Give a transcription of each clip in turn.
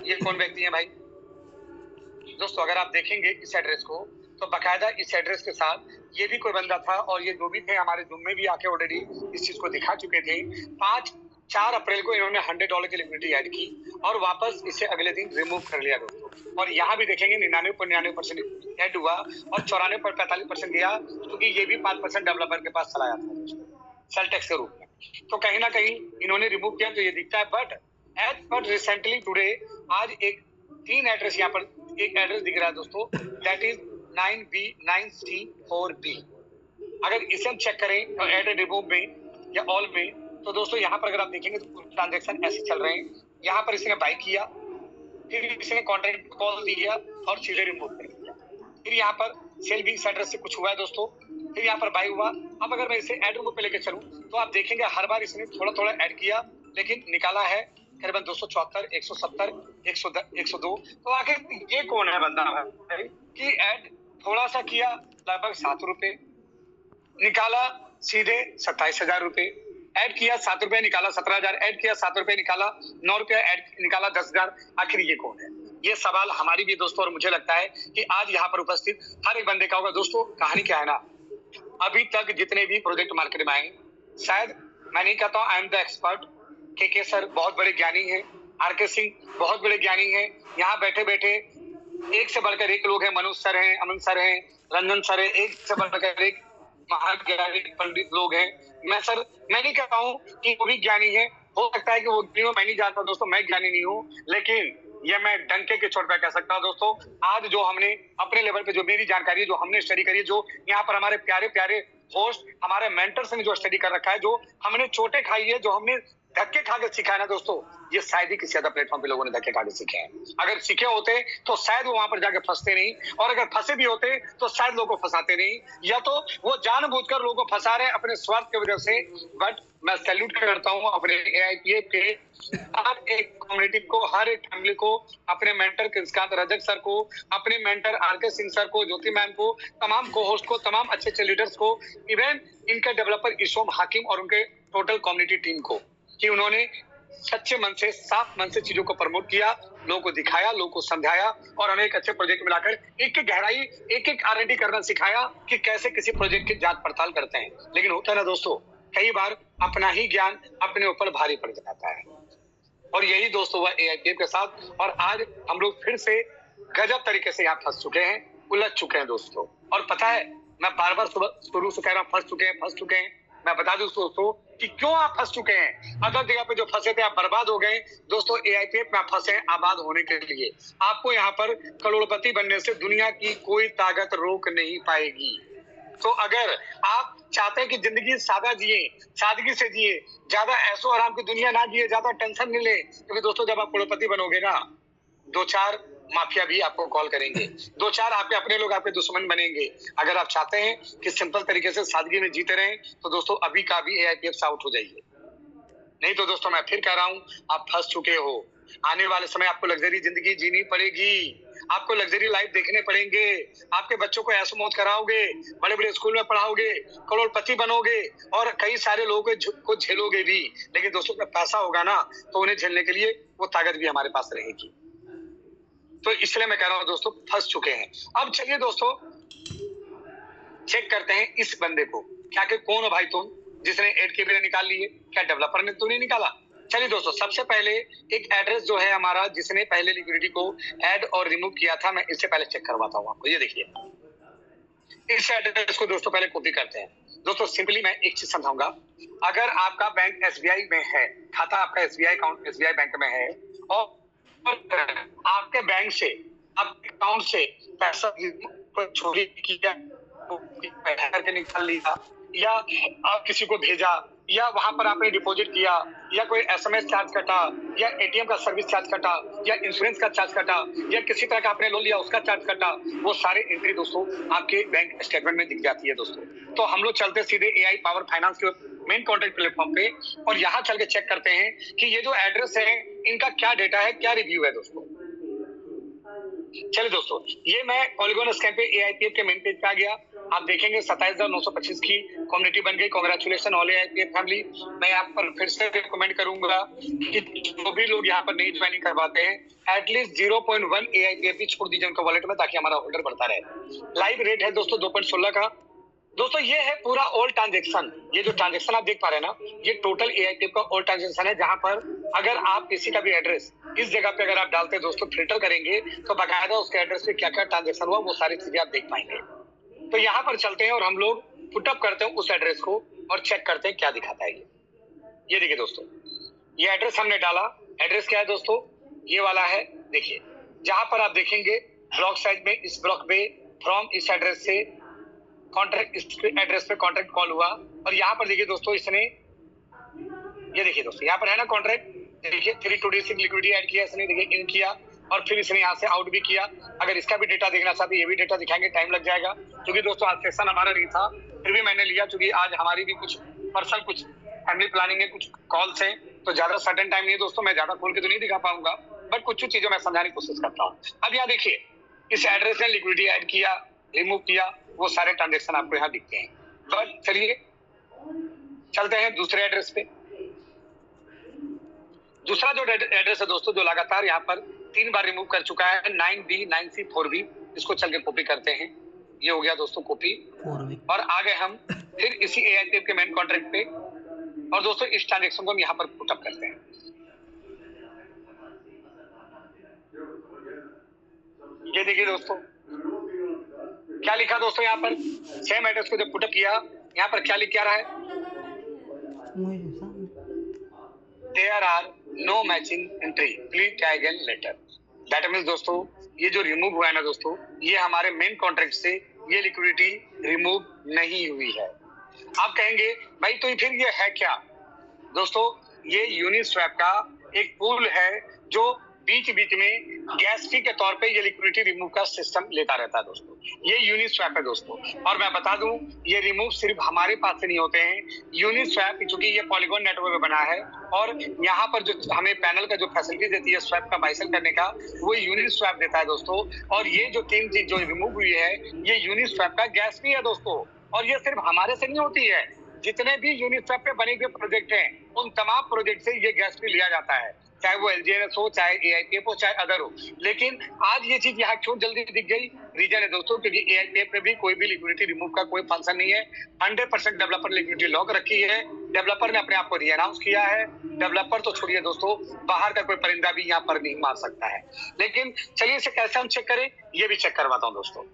ये कौन व्यक्ति है भाई? दोस्तों अगर आप देखेंगे इस एड्रेस को तो बकायदा इस एड्रेस के साथ ये भी कोई बंदा था और ये जो भी थे हमारे जूम में भी आके ऑलरेडी इस चीज को दिखा चुके थे। 4 अप्रैल को इन्होंने $100 की लिक्विडिटी ऐड की और वापस इसे अगले दिन रिमूव कर लिया दोस्तों। और यहाँ भी देखेंगे 99.99% ऐड हुआ और 94.45% गया, क्योंकि ये भी 5% डेवलपर के पास चला जाता है सेल टैक्स के रूप में। तो कहीं ना कहीं इन्होंने रिमूव किया तो ये दिखता है। But as per recently today आज एक 3 एड्रेस यहाँ पर एक एड्रेस दिख रहा है दोस्तों, दैट इज 9B9C4B। अगर इसे हम चेक करें तो एड रिमूव में या ऑल में, तो दोस्तों यहाँ पर अगर आप देखेंगे तो ट्रांजेक्शन ऐसे चल रहे हैं। यहाँ पर इसने बाई किया, फिर इसने कॉन्ट्रैक्ट कॉल दिया और सीधे रिमूव कर दिया। फिर यहाँ पर सेल भी इस एड्रेस से कुछ हुआ है दोस्तों, फिर यहाँ पर बाई हुआ। अब अगर मैं इसे एड रिमूव पे लेके चलूं तो आप देखेंगे हर बार इसने थोड़ा थोड़ा ऐड किया, लेकिन निकाला है करीबन 274, 170, 102। तो आखिर ये कौन है बंदा भाई कि ऐड थोड़ा सा किया लगभग 7 रुपए, निकाला सीधे 27,000 रुपए, ऐड किया 7 रुपए निकाला 17,000, ऐड किया 7 रुपए निकाला 9 रुपया, ऐड निकाला 10,000। आखिर ये कौन है? ये सवाल हमारी भी दोस्तों और मुझे लगता है कि आज यहाँ पर उपस्थित हर एक बंदे का होगा। दोस्तों कहानी क्या है ना, अभी तक जितने भी प्रोजेक्ट मार्केट में आए, शायद मैं नहीं कहता हूँ आई एम द एक्सपर्ट, के सर बहुत बड़े ज्ञानी हैं, आर.के. सिंह बहुत बड़े ज्ञानी हैं, यहाँ बैठे बैठे एक से बढ़कर एक लोग हैं, मनोज सर हैं, अमन सर हैं, रंजन सर हैं, एक से बढ़कर एक महाज्ञानी पंडित लोग हैं। मैं नहीं कहता हूँ कि वो भी ज्ञानी है, हो सकता है कि वो मैं नहीं जानता दोस्तों, मैं ज्ञानी नहीं हूँ, लेकिन ये मैं डंके के चोट पे कह सकता हूँ दोस्तों। आज जो हमने अपने लेवल पे जो मेरी जानकारी है, जो हमने स्टडी करी है, जो यहाँ पर हमारे प्यारे प्यारे होस्ट हमारे मेंटर्स ने जो स्टडी कर रखा है, जो हमने चोटें खाई है, जो हमने धक्के खा के सीखा है ना दोस्तों, ये शायद ही किसी अदर प्लेटफॉर्म पे लोगों ने धक्के खा के सीखे हैं। अगर सीखे होते तो शायद वो वहां पर जाके फंसते नहीं, और अगर फंसे भी होते तो शायद लोगों को फंसाते नहीं, या तो वो जानबूझकर लोगों को फंसा रहे अपने स्वार्थ की वजह से। बट मैं सैल्यूट करता हूँ अपने AIPF के हर एक कम्युनिटी को, हर एक फैमिली को, अपने मेंटर कृष्णकांत रजक सर को, अपने मेंटर R.के. सिंह सर को, ज्योति मैम को, तमाम को होस्ट को, तमाम अच्छे अच्छे लीडर्स को, इवन इनके डेवलपर ईशोम हाकिम और उनके टोटल कम्युनिटी टीम को, कि उन्होंने सच्चे मन से, साफ मन से चीजों को प्रमोट किया, लोगों को दिखाया, लोगों को समझाया और हमें एक अच्छे प्रोजेक्ट मिलाकर एक एक गहराई, एक एक R&D करना सिखाया कि कैसे किसी प्रोजेक्ट की जांच पड़ताल करते हैं। लेकिन होता है ना दोस्तों, कई बार अपना ही ज्ञान अपने ऊपर भारी पड़ जाता है, और यही दोस्तों हुआ AIPF के साथ। और आज हम लोग फिर से गजब तरीके से यहाँ फंस चुके हैं, उलझ चुके हैं दोस्तों। और पता है, मैं बार बार शुरू से कह रहा हूँ, फंस चुके हैं। मैं बता दूं दोस्तों कि क्यों आप फंस चुके हैं। अदर जगह पे जो फंसे थे आप बर्बाद हो गए, दोस्तों AIPF में आप फंसे हैं आबाद होने के लिए। आपको यहाँ पर करोड़पति बनने से दुनिया की कोई ताकत रोक नहीं पाएगी। तो अगर आप चाहते हैं कि जिंदगी सादा जिए, सादगी से जिए, ज्यादा ऐसो आराम की दुनिया ना जिए, ज्यादा टेंशन नहीं ले, क्योंकि दोस्तों जब आप करोड़पति बनोगे ना, 2-4 माफिया भी आपको कॉल करेंगे, 2-4 आपके अपने लोग आपके दुश्मन बनेंगे। अगर आप चाहते हैं कि सिंपल तरीके से सादगी में जीते रहें, तो दोस्तों अभी का भी AIPF से आउट हो जाइए। नहीं तो दोस्तों मैं फिर कह रहा हूं, आप फंस चुके हो। आने वाले समय आपको लग्जरी जिंदगी जीनी पड़ेगी, आपको लग्जरी लाइफ देखने पड़ेंगे, आपके बच्चों को ऐसे मौत कराओगे, बड़े बड़े स्कूल में पढ़ाओगे, करोड़पति बनोगे और कई सारे लोगों को झेलोगे भी। लेकिन दोस्तों जब पैसा होगा ना, तो उन्हें झेलने के लिए वो ताकत भी हमारे पास रहेगी। तो इसलिए मैं कह रहा हूं दोस्तों, फंस चुके हैं। अब चलिए दोस्तों चेक करते हैं इस बंदे को, क्या कि कौन हो भाई तुम जिसने 8 बिलियन निकाल लिए? क्या डेवलपर ने तो नहीं निकाला? चलिए दोस्तों, सबसे पहले एक एड्रेस जो है हमारा, जिसने पहले लिक्विडिटी को ऐड और रिमूव किया था, मैं इससे पहले चेक करवाता हूँ आपको। ये देखिए, इस एड्रेस को दोस्तों पहले कॉपी करते हैं। दोस्तों सिंपली मैं एक चीज समझाऊंगा, अगर आपका बैंक SBI में है, खाता आपका SBI अकाउंट SBI बैंक में है, और आपके बैंक से, आपके अकाउंट से पैसा चोरी किया, करके निकाल लिया, या आप किसी को भेजा, या वहां पर आपने डिपॉजिट किया, या कोई SMS चार्ज कटा, या ATM का सर्विस चार्ज कटा, या इंश्योरेंस का चार्ज कटा, या किसी तरह का आपने लोन लिया उसका चार्ज कटा, वो सारे एंट्री दोस्तों आपके बैंक स्टेटमेंट में दिख जाती है दोस्तों। तो हम लोग चलते सीधे AI पावर फाइनेंस के मेन कॉन्ट्रैक्ट प्लेटफॉर्म पे, और यहाँ चल के चेक करते हैं कि ये जो एड्रेस है इनका क्या डेटा है, क्या रिव्यू है दोस्तों। चलिए दोस्तों, ये मैं पॉलीगॉन स्कैन पे AIPF के मेन पेज पे आ गया। आप देखेंगे 27,925 की कम्युनिटी बन गई। Congratulation all AIPF family. मैं यहाँ पर फिर से रिकमेंड करूंगा कि जो भी लोग यहाँ पर नई ज्वाइनिंग करवाते हैं एटलीस्ट 0.1 एआईपीएफ भी छोड़ दीजिए उनका वॉलेट में, ताकि हमारा होल्डर बढ़ता रहे। लाइव रेट है दोस्तों 2.16 का। दोस्तों ये है पूरा ऑल ट्रांजेक्शन। ये जो ट्रांजेक्शन आप देख पा रहे हैं ना, ये टोटल एआईपीएफ का ऑल ट्रांजेक्शन है, जहां पर अगर आप किसी का भी एड्रेस इस जगह पे अगर आप डालते हैं दोस्तों, फिल्टर करेंगे तो बाकायदा उसके एड्रेस पे क्या क्या ट्रांजेक्शन हुआ वो सारी चीजें आप देख पाएंगे। तो यहाँ पर चलते हैं और हम लोग पुटअप करते हैं उस एड्रेस को और चेक करते हैं क्या दिखाता है ये देखिए दोस्तों, ये एड्रेस हमने डाला। एड्रेस क्या है दोस्तों, ये वाला है। देखिए जहां पर आप देखेंगे ब्लॉक साइज में इस ब्लॉक पे फ्रॉम इस एड्रेस से कॉन्ट्रैक्ट, इस एड्रेस पे कॉन्ट्रैक्ट कॉल हुआ। और यहाँ पर देखिए दोस्तों, इसने ये देखिए दोस्तों यहाँ पर है ना कॉन्ट्रैक्ट, देखिए 326 लिक्विडिटी ऐड किया इसने, देखिए इन किया और फिर इसने यहाँ से आउट भी किया। अगर इसका भी डेटा देखना चाहते ये भी डेटा दिखाएंगे, टाइम लग जाएगा क्योंकि दोस्तों आज सेशन हमारा नहीं था, फिर भी मैंने लिया क्योंकि आज हमारी भी कुछ पर्सनल कुछ फैमिली प्लानिंग है, कुछ कॉल्स है, तो ज्यादा सर्टेन टाइम नहीं है दोस्तों, मैं ज्यादा खोल के तो नहीं दिखा पाऊंगा, बट कुछ चीजों में समझाने की कोशिश करता हूँ। अब यहाँ देखिए इस एड्रेस ने लिक्विडिटी ऐड किया, रिमूव किया, वो सारे ट्रांजेक्शन आपको यहाँ दिखते हैं। बट चलिए चलते हैं दूसरे एड्रेस पे। दूसरा जो एड्रेस है दोस्तों, जो लगातार यहाँ पर 3 बार रिमूव कर चुका है, 9B 9C4B, इसको चल के कॉपी करते हैं। ये हो गया दोस्तों कॉपी, और आ गए हम फिर इसी एआईपीएफ के मेन कॉन्ट्रैक्ट पे, और दोस्तों इस ट्रांजेक्शन को हम यहाँ पर पुटअप करते हैं। ये देखिए दोस्तों क्या लिखा दोस्तों, यहाँ पर सेम एड्रेस को जब पुटअप किया, यहाँ पर क्या लिख क्या रहा है, there are no matching entry, please try again later. That means दोस्तों ये जो रिमूव हुआ है ना दोस्तों, ये हमारे मेन कॉन्ट्रैक्ट से ये लिक्विडिटी रिमूव नहीं हुई है। आप कहेंगे भाई तो फिर ये है क्या दोस्तों, ये यूनिस्वैप का एक पूल है जो बीच बीच में गैस फी के तौर पे ये लिक्विडिटी रिमूव का सिस्टम लेता रहता है दोस्तों। ये यूनिस्वैप है दोस्तों, और मैं बता दूं ये रिमूव सिर्फ हमारे पास से नहीं होते हैं। यूनिस्वैप चूंकि ये पॉलीगॉन नेटवर्क में बना है, और यहाँ पर जो हमें पैनल का जो फैसिलिटी देती है स्वैप का बाइसेल करने का, वो यूनिस्वैप देता है दोस्तों। और ये जो 3 चीज जो रिमूव हुई है, ये यूनिस्वैप का गैस फी है दोस्तों, और ये सिर्फ हमारे से नहीं होती है, जितने भी यूनिस्वैप पे बने हुए प्रोजेक्ट हैं उन तमाम प्रोजेक्ट से ये गैस फी लिया जाता है, चाहे वो एलजीएनएस हो, चाहे एआईपीएफ हो, चाहे अदर हो। लेकिन आज ये चीज यहाँ क्यों जल्दी दिख गई, रीजन है दोस्तों क्योंकि एआईपीएफ में भी कोई भी लिक्विडिटी रिमूव का कोई फंक्शन नहीं है। 100% डेवलपर लिक्विडिटी लॉक रखी है, डेवलपर ने अपने आप को रीअनाउंस किया है। डेवलपर तो छोड़िए दोस्तों, बाहर का कोई परिंदा भी यहाँ पर नहीं मार सकता है। लेकिन चलिए इसे कैसे हम चेक करें, ये भी चेक करवाता हूँ दोस्तों।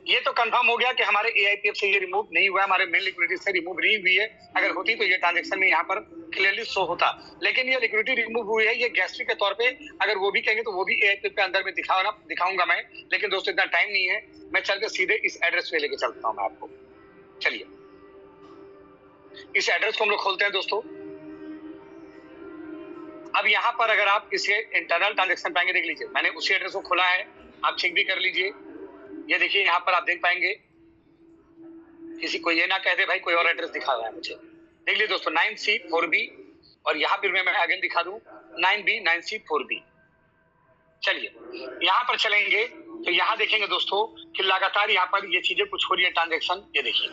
ये तो कंफर्म हो गया कि हमारे एआईपीएफ से ये रिमूव नहीं हुआ है, हमारे मेन लिक्विडिटी से रिमूव नहीं हुई है। अगर होती तो ये ट्रांजैक्शन में यहाँ पर क्लियरली शो होता, लेकिन ये लिक्विडिटी रिमूव हुई है, ये गैस फी के तौर पे अगर वो भी कहेंगे तो वो भी एआईपीएफ के अंदर में दिखाऊंगा मैं, लेकिन दोस्तों इतना टाइम नहीं है। मैं चल के सीधे इस एड्रेस पे लेके चलता हूँ मैं आपको। चलिए इस एड्रेस को हम लोग खोलते हैं दोस्तों। अब यहाँ पर अगर आप इसे इंटरनल ट्रांजेक्शन पाएंगे, देख लीजिए मैंने उसी एड्रेस को खोला है, आप चेक भी कर लीजिए। ये देखिए यहाँ पर आप देख पाएंगे, किसी को ये ना कह दे भाई कोई और एड्रेस दिखा रहा है मुझे। देख लीजिए दोस्तों 9C4B, और यहाँ पर मैं अगेन दिखा दूं 9B 9C4B। चलिए यहाँ पर चलेंगे तो यहाँ देखेंगे दोस्तों कि लगातार यहाँ पर ये चीजें कुछ हो रही है ट्रांजेक्शन। ये देखिए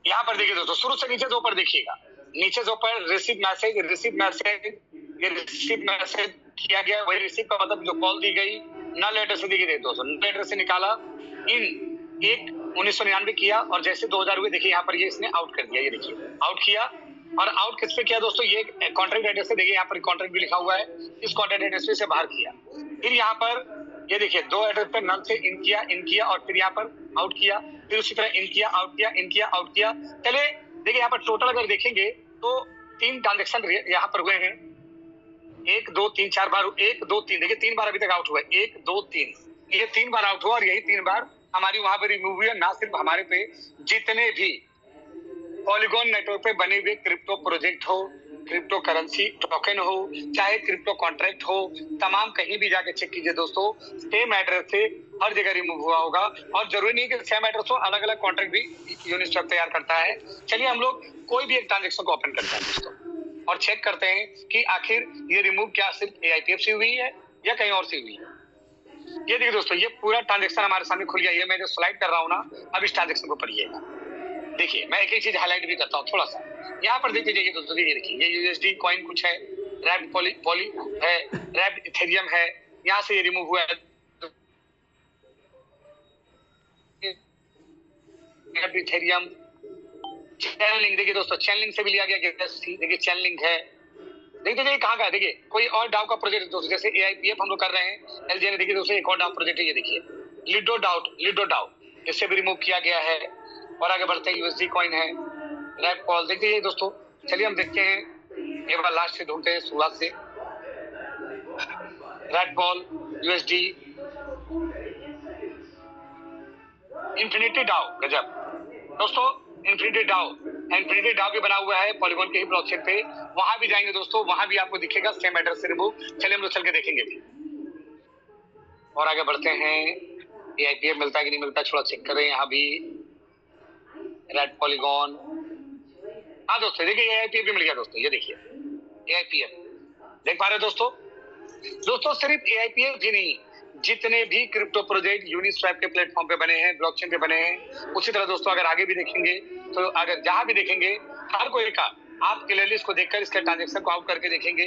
यहाँ पर देखिए दोस्तों, शुरू से नीचे से ऊपर देखिएगा, नीचे से ऊपर रिसीव मैसेज, ये रिसीव मैसेज किया गया, वही रिसीव का मतलब जो कॉल दी गई, नल एड्रेस से दी गई दोस्तों, नल एड्रेस से निकाला, इन 1999 किया, और जैसे 2000 हुए देखिए यहाँ पर ये इसने आउट कर दिया। ये देखिए आउट किया, और आउट किस पे किया दोस्तों, ये कॉन्ट्रैक्ट एड्रेस से, देखिए यहाँ पर कॉन्ट्रैक्ट भी लिखा हुआ है, इस कॉन्ट्रैक्ट एड्रेस से बाहर किया। फिर यहाँ पर ये देखिए 2 एड्रेस पे नल से इन किया, और फिर यहाँ पर आउट किया, फिर उसी तरह इन किया, आउट किया, इन किया, आउट किया। चले देखिए यहाँ पर टोटल अगर देखेंगे तो 3 ट्रांजेक्शन यहाँ पर हुए हैं, 1 2 3 4 बार, 1 2 3, देखिए 3 बार अभी तक आउट हुआ है, 1 2 3, ये 3 बार आउट हुआ, और यही 3 बार हमारी वहां पे रिमूव हुई है। ना सिर्फ हमारे पे, जितने भी पॉलीगॉन नेटवर्क पे बने हुए क्रिप्टो प्रोजेक्ट हो, क्रिप्टो करेंसी टोकन हो, चाहे क्रिप्टो कॉन्ट्रैक्ट हो, तमाम कहीं भी जाके चेक कीजिए दोस्तों, सेम एड्रेस से हर जगह रिमूव हुआ होगा। और जरूरी नहीं कि सेम एड्रेस हो, अलग अलग कॉन्ट्रैक्ट भी यूनिस्वैप तैयार करता है। चलिए हम लोग कोई भी एक ट्रांजेक्शन को ओपन करते हैं दोस्तों, और चेक करते हैं कि आखिर ये रिमूव क्या सिर्फ एआईपीएफ से हुई है या कहीं और से हुई है। ये देखिए दोस्तों, ये पूरा ट्रांजेक्शन हमारे सामने खुल गया। ये मैं जो स्लाइड कर रहा हूँ ना, अब इस ट्रांजेक्शन को पढ़िएगा। देखिए, मैं एक चीज हाईलाइट भी करता हूँ थोड़ा सा। यहाँ पर देखिए जाइए दोस्तों, ये देखिए, ये यूएसडी कॉइन कुछ है, रैप पॉली है, रैप इथेरियम है, यहाँ से ये रिमूव हुआ है। रैप इथेरियम, चैन लिंक देखिए दोस्तों, चैन लिंक से भी लिया गया। देखिए चैन लिंक है। देखिए कहाँ का, देखिए कोई और डाउ का प्रोजेक्ट दोस्तों, जैसे एआईपीएफ हम लोग कर रहे हैं, एलजीएन देखिए दोस्तों, एक और डाउ प्रोजेक्ट है, ये देखिए लिडो डाउ, इससे भी रिमूव किया गया है। और आगे बढ़ते हैं, यूएसडी कॉइन है, रैप कॉल देखिए दोस्तों। चलिए हम देखते हैं, एक बार लास्ट से ढूंढते हैं, शुरुआत से। रैप कॉल, यूएसडी, इन्फिनिटी डाउ, गजब दोस्तों, इन्फिनिटी डाउ भी बना हुआ है पॉलीगॉन के ही ब्लॉकचेन पे। वहां भी जाएंगे दोस्तों, वहां भी आपको दिखेगा सेम एड्रेस से रिमूव। चलिए हम लोग चल के देखेंगे भी। और आगे बढ़ते हैं, एआईपीएफ मिलता है कि नहीं मिलता, थोड़ा चेक करें। यहाँ भी रेड पॉलीगॉन, हाँ दोस्तों देखिए एआईपीएफ भी मिल गया दोस्तों। ये देखिए एआईपीएफ देख पा रहे हो दोस्तों सिर्फ एआईपीएफ ही नहीं, जितने भी क्रिप्टो प्रोजेक्ट यूनिस्वैप के प्लेटफॉर्म पे बने हैं, ब्लॉकचेन पे बने हैं, उसी तरह दोस्तों अगर आगे भी देखेंगे तो अगर जहां भी देखेंगे, हर कोई का आप क्लियरली इसको देखकर इसके ट्रांजेक्शन को आउट करके देखेंगे।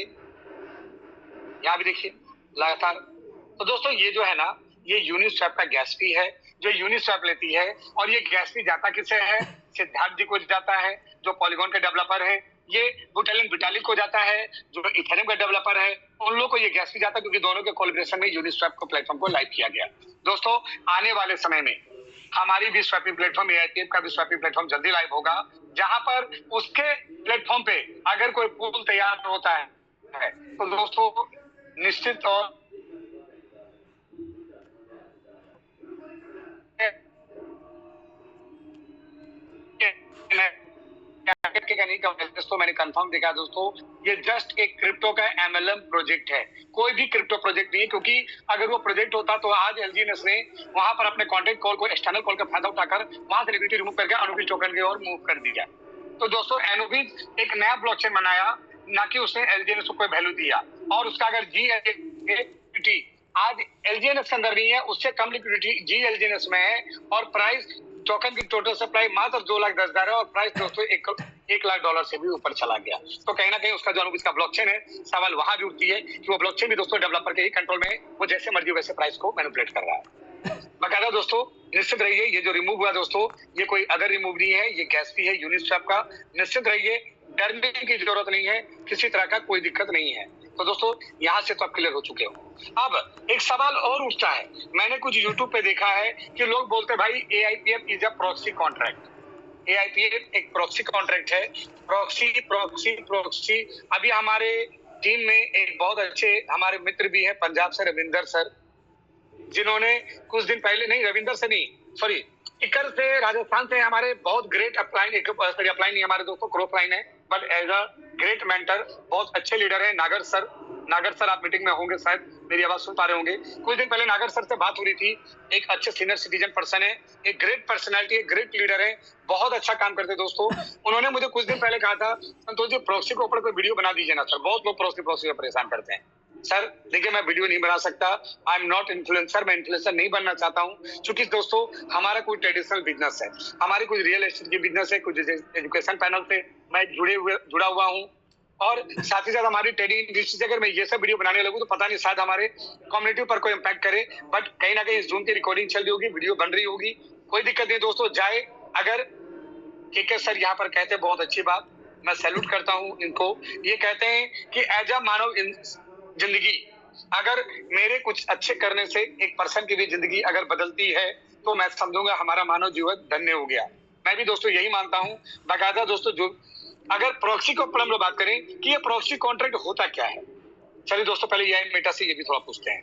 यहाँ भी देखिए लगातार। तो दोस्तों ये जो है ना, ये यूनिस्वैप का गैस फी है जो यूनिस्वैप लेती है। और ये गैस फी जाता किससे है? सिद्धार्थ जी को जाता है जो पॉलीगॉन के डेवलपर है। ये विटालिक को जाता है जो इथेरियम का डेवलपर है। उन लोगों को ये गैस फी जाता है क्योंकि दोनों के कोलैबोरेशन में यूनिस्वैप को प्लेटफॉर्म को लाइव किया गया। दोस्तों आने वाले समय में हमारी भी स्वैपिंग प्लेटफॉर्म, एआईपीएफ का भी स्वैपिंग प्लेटफॉर्म जल्दी लाइव होगा, जहां पर उसके प्लेटफॉर्म पे अगर कोई पूल तैयार होता है तो दोस्तों निश्चित तौर दोस्तों मैंने कंफर्म देखा दोस्तों, ये जस्ट एक क्रिप्टो का एमएलएम प्रोजेक्ट है, कोई भी क्रिप्टो प्रोजेक्ट नहीं है। क्योंकि अगर वो प्रोजेक्ट होता तो आज एलजीएनएस ने वहां पर अपने कॉन्टेक्ट कॉल को, एक्सटर्नल कॉल का फायदा उठाकर वहां से लिक्विडिटी रिमूव करके एनोबिस टोकन की ओर मूव कर दिया। तो दोस्तों एनोबिस एक नया ब्लॉकचेन बनाया, ना कि उसने एलजीएनएस को कोई वैल्यू दिया। और उसका अगर जी आज एलजीएनएस के अंदर नहीं है, उससे कम लिक्विडिटी जी एलजीएनएस में है। और प्राइस टोकन की टोटल सप्लाई मात्र 2,10,000 है और प्राइस दोस्तों $1,00,000 से भी ऊपर चला गया। तो कहीं ना कहीं उसका जो इसका ब्लॉकचेन है, सवाल वहां भी उठती है कि वो ब्लॉकचेन भी दोस्तों डेवलपर के ही कंट्रोल में है, वो जैसे मर्जी वैसे प्राइस को मैनिपुलेट कर रहा है। बकायदा दोस्तों निश्चित रहिए, ये जो रिमूव हुआ दोस्तों, ये कोई अदर रिमूव नहीं है, ये गैस फी है यूनिस्वैप का। निश्चित रहिए, डरने की जरूरत नहीं है, किसी तरह का कोई दिक्कत नहीं है। तो दोस्तों यहाँ से तो आप क्लियर हो चुके हो। अब एक सवाल और उठता है, मैंने कुछ यूट्यूब पे देखा है कि लोग बोलते भाई एआईपीएफ इज अ प्रॉक्सी कॉन्ट्रैक्ट। एआईपीएफ एक प्रॉक्सी कॉन्ट्रैक्ट है। प्रॉक्सी अभी हमारे टीम में एक बहुत अच्छे हमारे मित्र भी है पंजाब से, रविंदर सर, जिन्होंने कुछ दिन पहले, नहीं रविंदर से नहीं, सॉरी इकर से, राजस्थान से हमारे बहुत ग्रेट अपलाइन, अपलाइन नहीं हमारे दोस्तों क्रॉप लाइन है, but as a great mentor बहुत अच्छे लीडर है नागर सर आप मीटिंग में होंगे, शायद मेरी आवाज सुन पा रहे होंगे। कुछ दिन पहले नागर सर से बात हो रही थी। एक अच्छे सीनियर सिटीजन पर्सन है, एक ग्रेट पर्सनैलिटी, एक ग्रेट लीडर है, बहुत अच्छा काम करते दोस्तों। उन्होंने मुझे कुछ दिन पहले कहा था, संतोष जी प्रॉक्सी के ऊपर कोई वीडियो बना दीजिए ना सर, बहुत लोग प्रॉक्सी में परेशान करते हैं। सर देखिए मैं वीडियो नहीं बना सकता, आई एम नॉट इन्फ्लुएंसर, मैं इन्फ्लुएंसर नहीं बनना चाहता हूँ। क्योंकि दोस्तों हमारा कोई ट्रेडिशनल बिजनेस है, हमारी कुछ रियल एस्टेट की बिजनेस है, कुछ एजुकेशन पैनल से मैं जुड़ा हुआ हूँ। और साथ ही साथ हमारी ट्रेडिंग इंडस्ट्री से अगर मैं ये सब वीडियो बनाने लगूँ तो पता नहीं शायद हमारे कम्युनिटी पर कोई इम्पैक्ट करे। बट कहीं ना कहीं जूम की रिकॉर्डिंग चल रही होगी, वीडियो बन रही होगी, कोई दिक्कत नहीं दोस्तों। जाए अगर के सर यहाँ पर कहते हैं बहुत अच्छी बात, मैं सैल्यूट करता हूँ इनको। ये कहते हैं कि एज अ मानव जिंदगी अगर मेरे कुछ अच्छे करने से एक पर्सन की भी जिंदगी अगर बदलती है तो मैं समझूंगा हमारा मानव जीवन धन्य हो गया। मैं भी दोस्तों यही मानता हूँ। बाकायदा दोस्तों जो अगर प्रॉक्सी को हम लोग बात करें कि ये प्रॉक्सी कॉन्ट्रैक्ट होता क्या है, चलिए दोस्तों पहले ये मेटा से ये भी थोड़ा पूछते हैं।